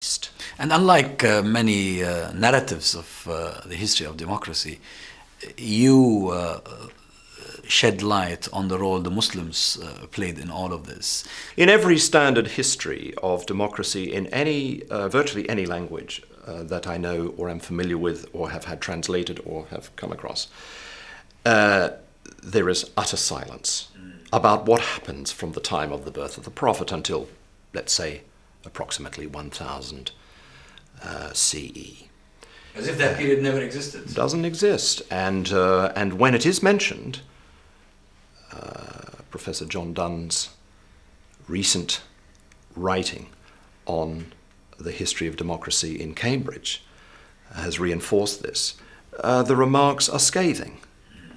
And unlike many narratives of the history of democracy, you shed light on the role the Muslims played in all of this. In every standard history of democracy in any, virtually any language that I know or am familiar with or have had translated or have come across, there is utter silence about what happens from the time of the birth of the Prophet until, let's say, approximately 1000 CE. As if that period never existed. Doesn't exist. And when it is mentioned, Professor John Donne's recent writing on the history of democracy in Cambridge has reinforced this. The remarks are scathing.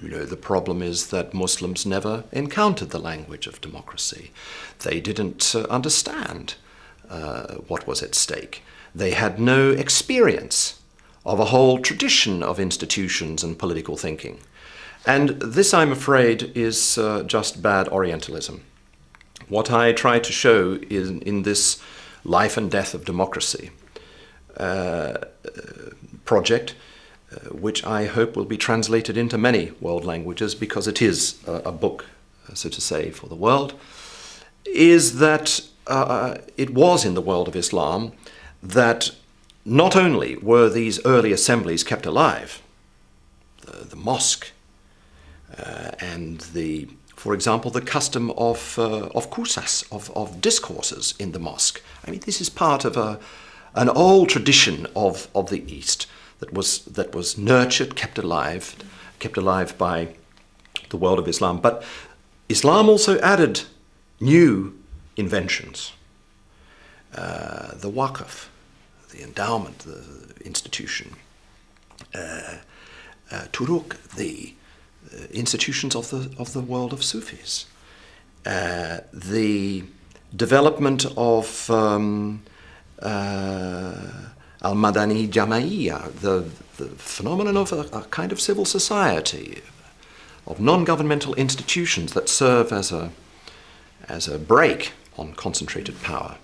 You know, the problem is that Muslims never encountered the language of democracy. They didn't understand what was at stake. They had no experience of a whole tradition of institutions and political thinking. And this, I'm afraid, is just bad Orientalism. What I try to show in this Life and Death of Democracy project, which I hope will be translated into many world languages because it is a book, so to say, for the world, is that it was in the world of Islam that not only were these early assemblies kept alive, the mosque, and for example, the custom of kusas, of discourses in the mosque. I mean, this is part of an old tradition of the East that was nurtured, kept alive by the world of Islam. But Islam also added new inventions. The waqf, the endowment, the institution, turuk, the institutions of the world of Sufis, the development of al-Madani Jama'iyya, the phenomenon of a kind of civil society, of non-governmental institutions that serve as a brake on concentrated power.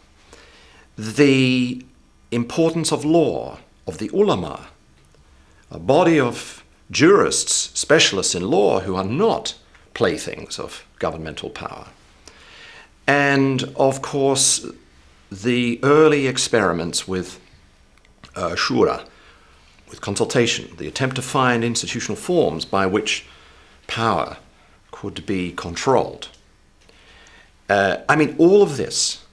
The importance of law, of the ulama, a body of jurists, specialists in law who are not playthings of governmental power. And of course, the early experiments with shura, with consultation, the attempt to find institutional forms by which power could be controlled. I mean, all of this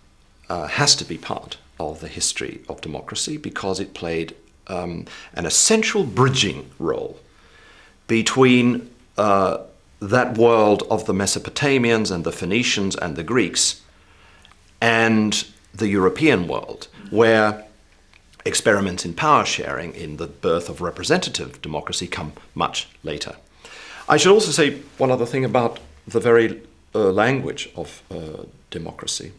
has to be part of the history of democracy because it played an essential bridging role between that world of the Mesopotamians and the Phoenicians and the Greeks and the European world, where experiments in power sharing, in the birth of representative democracy, come much later. I should also say one other thing about the very language of democracy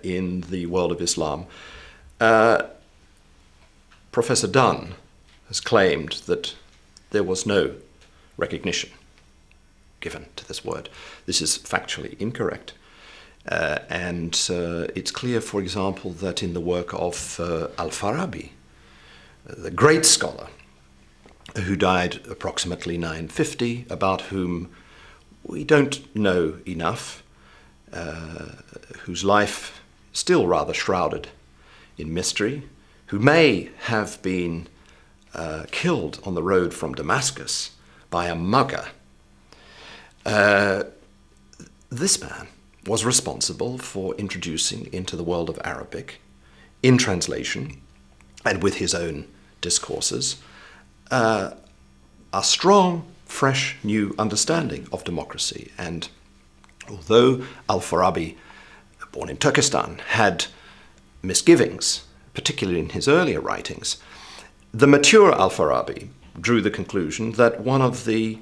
in the world of Islam. Professor Dunn has claimed that there was no recognition given to this word. This is factually incorrect. And it's clear, for example, that in the work of Al-Farabi, the great scholar who died approximately 950, about whom we don't know enough, whose life still rather shrouded in mystery, who may have been killed on the road from Damascus by a mugger. This man was responsible for introducing into the world of Arabic, in translation, and with his own discourses, a strong, fresh, new understanding of democracy. And although Al-Farabi, born in Turkestan, had misgivings, particularly in his earlier writings, the mature Al-Farabi drew the conclusion that one of the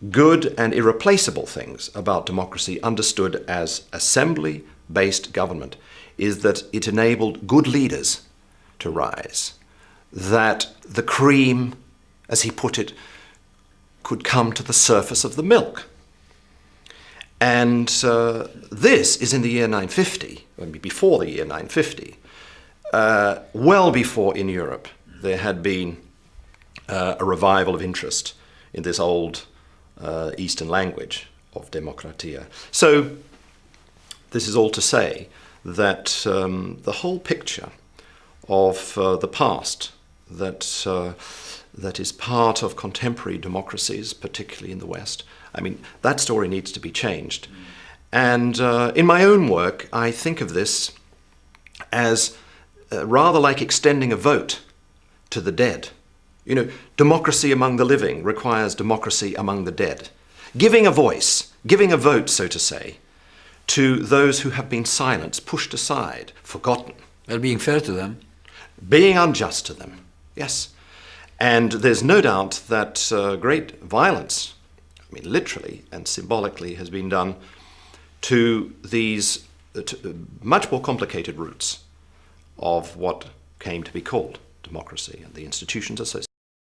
good and irreplaceable things about democracy, understood as assembly-based government, is that it enabled good leaders to rise, that the cream, as he put it, could come to the surface of the milk. And this is in the year 950, I mean before the year 950. well before in Europe there had been a revival of interest in this old Eastern language of Demokratia. So this is all to say that the whole picture of the past that is part of contemporary democracies, particularly in the West, I mean, that story needs to be changed. And in my own work, I think of this as rather like extending a vote to the dead. You know, democracy among the living requires democracy among the dead. Giving a voice, giving a vote, so to say, to those who have been silenced, pushed aside, forgotten. Well, being fair to them. Being unjust to them, yes. And there's no doubt that great violence, I mean literally and symbolically, has been done to these much more complicated roots of what came to be called democracy and the institutions associated.